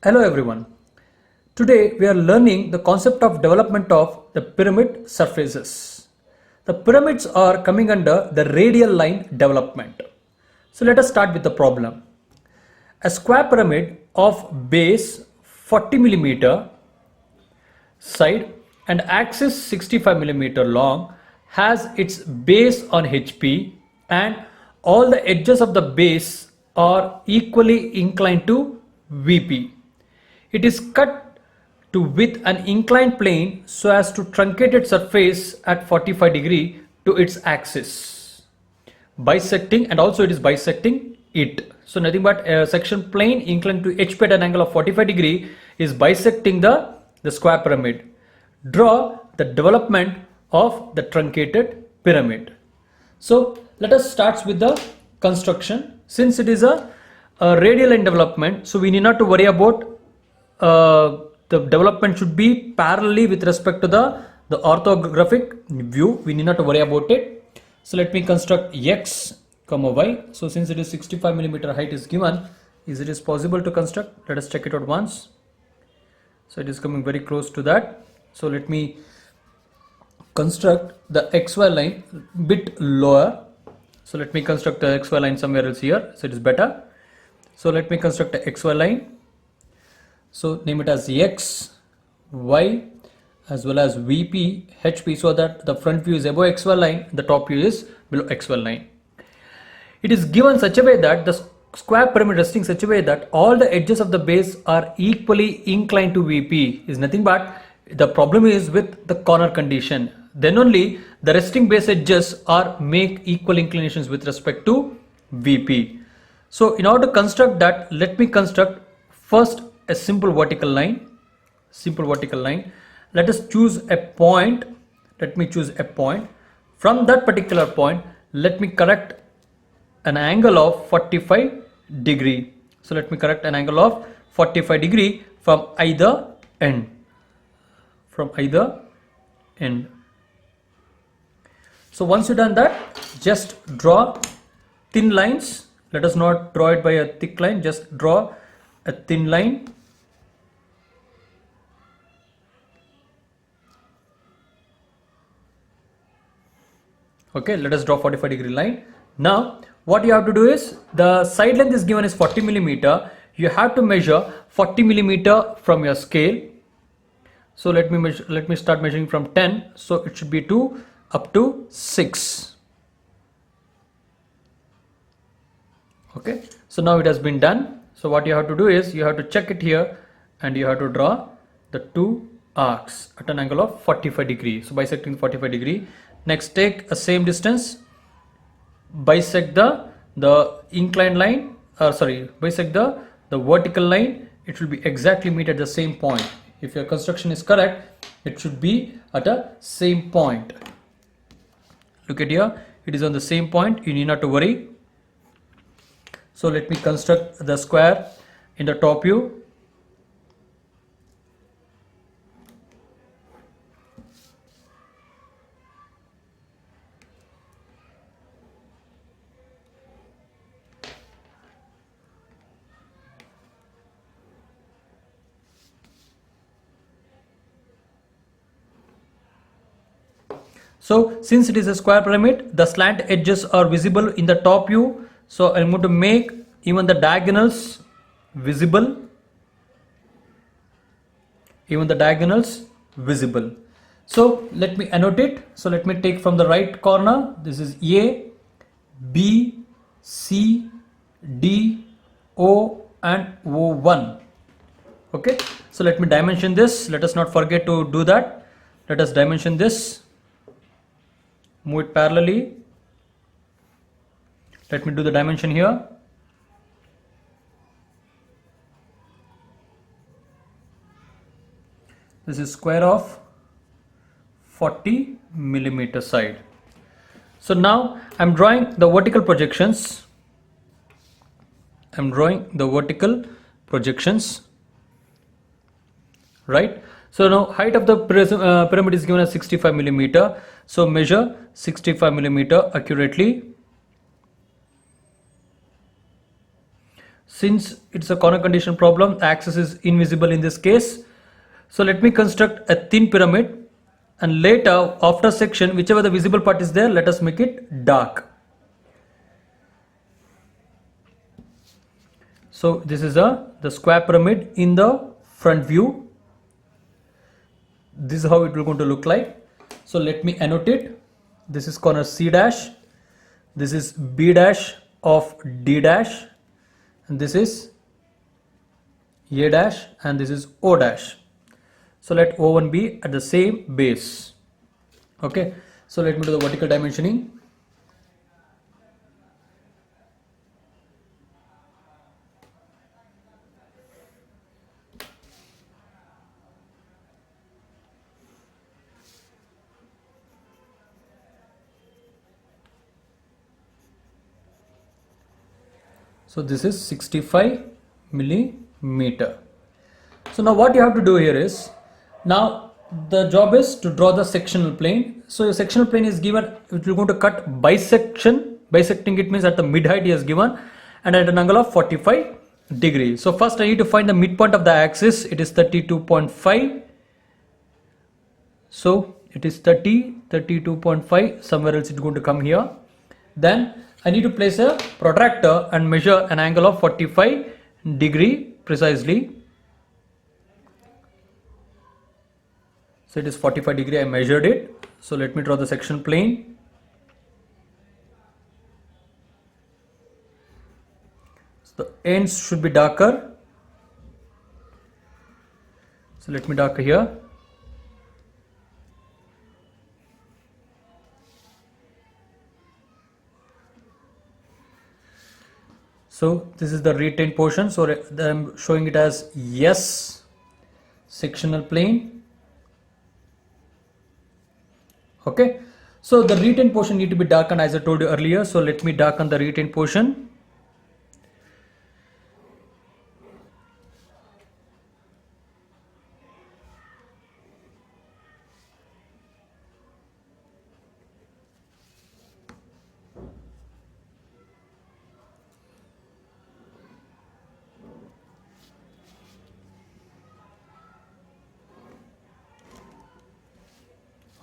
Hello everyone. Today we are learning the concept of development of the pyramid surfaces. The pyramids are coming under the radial line development. So let us start with the problem. A square pyramid of base 40 millimeter side and axis 65 millimeter long has its base on HP and all the edges of the base are equally inclined to VP. It is cut to with an inclined plane so as to truncate its surface at 45 degree to its axis, bisecting, and also it is bisecting it. So nothing but a section plane inclined to HP at an angle of 45 degree is bisecting the square pyramid. Draw the development of the truncated pyramid. So let us start with the construction. Since it is a radial line development, so we need not to worry about the development should be parallelly with respect to the orthographic view. We need not to worry about it. So let me construct x comma y. So since it is 65 millimeter height is given, is it is possible to construct? Let us check it out once. So it is coming very close to that. So let me construct the xy line bit lower. So let me construct the xy line somewhere else here, so it is better. So let me construct the xy line. So name it as x, y as well as VP, HP, so that the front view is above xy line, the top view is below xy line. It is given such a way that the square pyramid resting such a way that all the edges of the base are equally inclined to VP is nothing but the problem is with the corner condition. Then only the resting base edges are make equal inclinations with respect to VP. So in order to construct that, let me construct first a simple vertical line. Let us choose a point. Let me choose a point. From that particular point, let me correct an angle of 45 degree. So let me correct an angle of 45 degree from either end. So once you done that, just draw thin lines. Let us not draw it by a thick line, just draw a thin line. Okay, let us draw 45 degree line. Now what you have to do is, the side length is given as 40 millimeter. You have to measure 40 millimeter from your scale. So let me start measuring from 10. So it should be up to 6. Okay, so now it has been done. So what you have to do is, you have to check it here and you have to draw the two arcs at an angle of 45 degree. So bisecting 45 degree. Next, take a same distance, bisect the inclined line, bisect the vertical line. It will be exactly meet at the same point. If your construction is correct, it should be at a same point. Look at here, it is on the same point, you need not to worry. So let me construct the square in the top view. So since it is a square pyramid, the slant edges are visible in the top view. So I'm going to make even the diagonals visible. So let me annotate it. So let me take from the right corner. This is A, B, C, D, O and O1. Okay. So let me dimension this. Let us not forget to do that. Let us dimension this. Move it parallelly. Let me do the dimension here. This is square of 40 millimeter side. So now I'm drawing the vertical projections. Right. So now height of the pyramid is given as 65 millimeter. So measure 65 millimeter accurately. since it's a corner condition problem, the axis is invisible in this case. So let me construct a thin pyramid, and later after section, whichever the visible part is there, let us make it dark. So this is the square pyramid in the front view. This is how it will going to look like. So let me annotate it. This is corner C dash, this is B dash of D dash, and this is A dash, and this is O dash. So let O1 be at the same base. Okay, so let me do the vertical dimensioning. So this is 65 millimeter. So now what you have to do here is, now the job is to draw the sectional plane. So your sectional plane is given, it will going to cut bisection. Bisecting it means at the mid height he has given and at an angle of 45 degrees. So first I need to find the midpoint of the axis. It is 32.5. So it is 32.5. Somewhere else it's going to come here. Then I need to place a protractor and measure an angle of 45 degree precisely. So it is 45 degree, I measured it. So let me draw the section plane. So the ends should be darker. So let me darken here. So this is the retained portion. So I am showing it as S sectional plane. Okay. So the retained portion need to be darkened as I told you earlier. So let me darken the retained portion.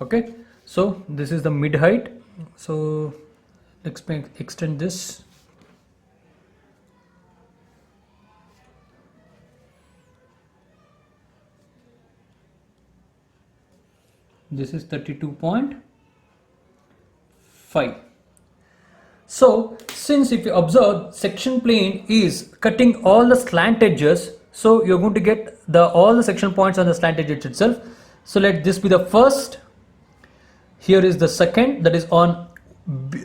Okay, so this is the mid height. So let's extend this. This is 32.5. So since if you observe, section plane is cutting all the slant edges, so you're going to get all the section points on the slant edge itself. So let this be the first. Here is the second, that is on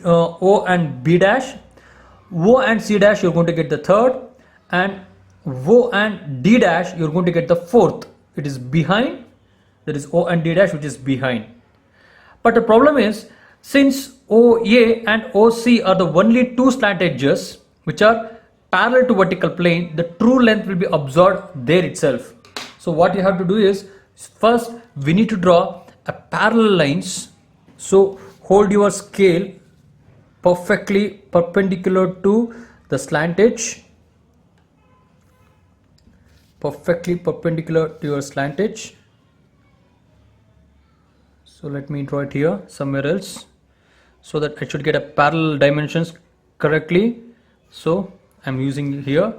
O and B dash. O and C dash you're going to get the third, and O and D dash you're going to get the fourth. It is behind, that is O and D dash, which is behind. But the problem is, since OA and OC are the only two slant edges which are parallel to vertical plane, the true length will be absorbed there itself. So what you have to do is, first we need to draw a parallel lines. So hold your scale perfectly perpendicular to the slant edge, perfectly perpendicular to your slant edge. So let me draw it here somewhere else so that I should get a parallel dimensions correctly. So I'm using here.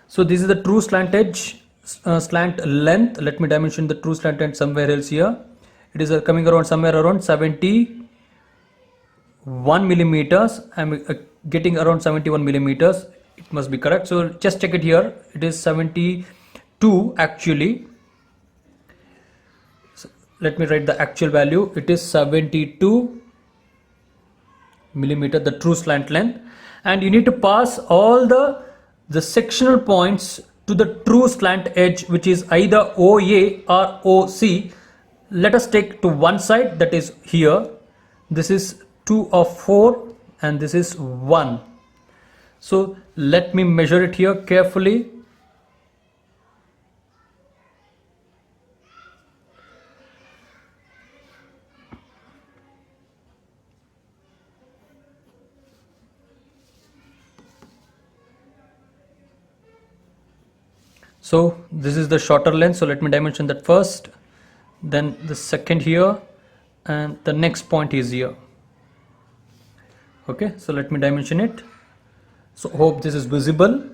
So this is the true slant edge, slant length. Let me dimension the true slant length somewhere else here. It is coming around somewhere around 71 millimeters. I'm getting around 71 millimeters. It must be correct. So just check it here. It is 72 actually. So let me write the actual value. It is 72 millimeter, the true slant length. And you need to pass all the sectional points to the true slant edge, which is either OA or OC. Let us take to one side, that is here. This is 2 of 4 and this is 1. So let me measure it here carefully. So this is the shorter length, so let me dimension that first, then the second here, and the next point is here. Okay, so let me dimension it. So hope this is visible.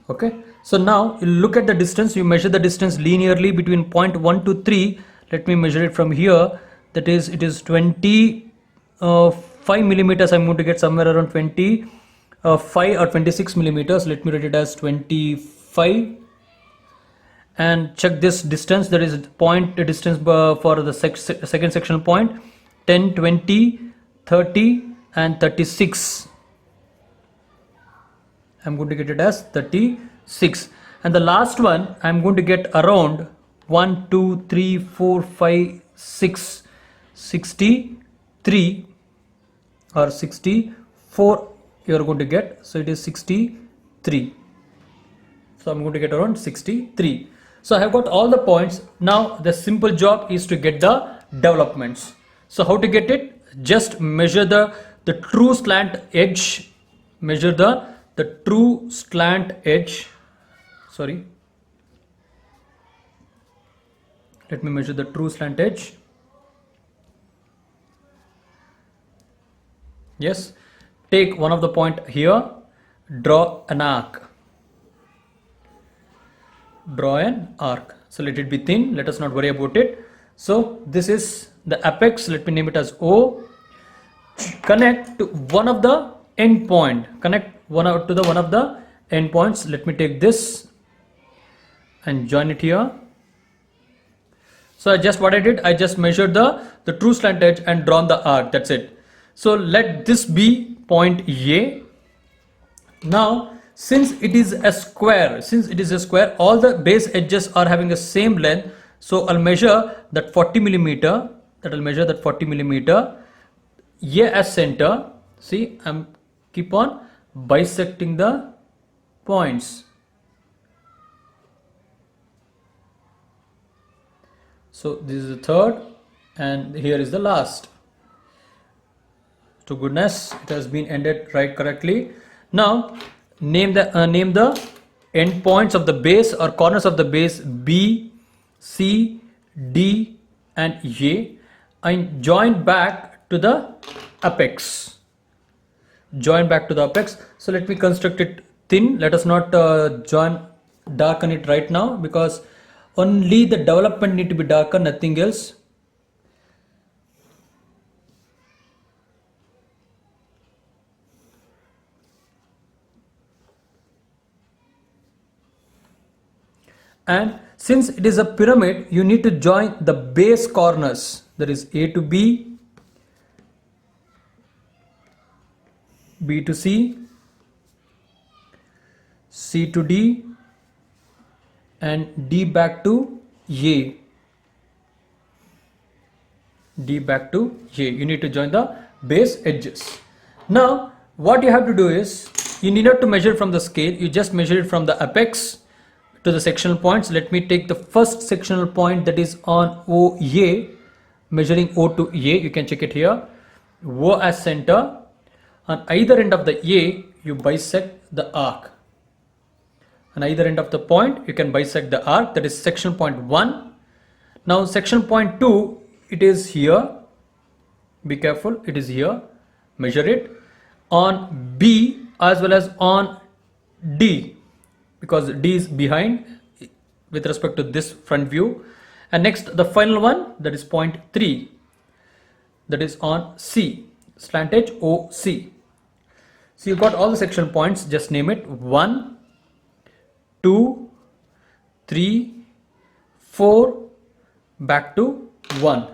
Okay, so now you look at the distance, you measure the distance linearly between point 1 to 3. Let me measure it from here. That is, it is 25 millimeters. I'm going to get somewhere around 25 or 26 millimeters. Let me write it as 25. And check this distance, that is point distance for the second sectional point, 10, 20, 30 and 36. I'm going to get it as 36, and the last one I'm going to get around 1 2 3 4 5 6 63 or 64 you are going to get, so it is 63. So I'm going to get around 63. So I have got all the points. Now the simple job is to get the developments. So how to get it? Just measure the true slant edge. Measure the true slant edge. Sorry. Let me measure the true slant edge. Yes. Take one of the point here. Draw an arc. Draw an arc. So let it be thin. Let us not worry about it. So this is the apex. Let me name it as O. Connect to one of the end point. Connect one of the end points. Let me take this and join it here. So what I did, I just measured the true slant edge and drawn the arc. That's it. So let this be point A. Now since it is a square, all the base edges are having the same length. So I'll measure that 40 millimeter. A as center. See, I'm keep on bisecting the points. So this is the third, and here is the last. To goodness, it has been ended right correctly. Now name the end points of the base or corners of the base B, C, D and A, and join back to the apex. So let me construct it thin. Let us not darken it right now, because only the development need to be darker, nothing else. And since it is a pyramid, you need to join the base corners, that is A to B, B to C, C to D and D back to A. You need to join the base edges. Now what you have to do is, you need not to measure from the scale, you just measure it from the apex to the sectional points. Let me take the first sectional point, that is on OA, measuring O to A. You can check it here. O as center. On either end of the A, you bisect the arc. On either end of the point, you can bisect the arc. That is section point 1. Now section point 2, it is here. Be careful, it is here. Measure it. On B as well as on D, because D is behind with respect to this front view. And next, the final one, that is point 3, that is on C, slant edge OC. So you got all the section points, just name it 1, 2, 3, 4, back to 1.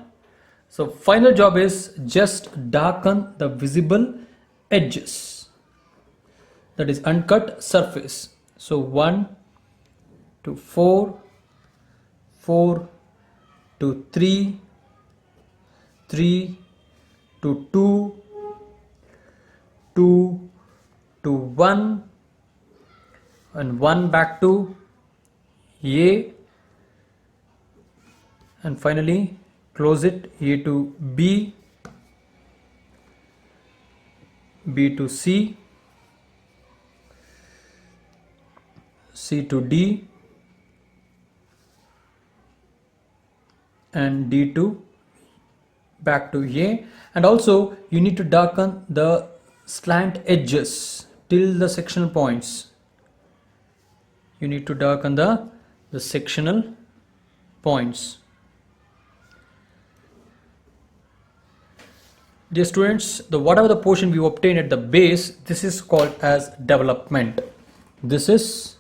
So final job is just darken the visible edges, that is uncut surface. So 1 to 4, 4 to 3, 3 to 2, 2 to 1 and 1 back to A, and finally close it, A to B, B to C, C to D, and D to back to A. And also you need to darken the slant edges till the sectional points. You need to darken the sectional points. Dear students, whatever the portion we obtain at the base, this is called as development. This is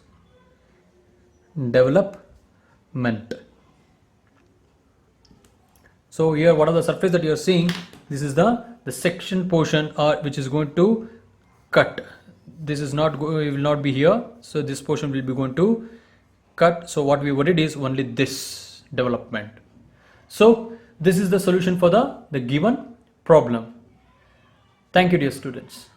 development. So here, what are the surface that you are seeing? This is the section portion which is going to cut. This is not will not be here, so this portion will be going to cut. So what we did is only this development. So this is the solution for the given problem. Thank you, dear students.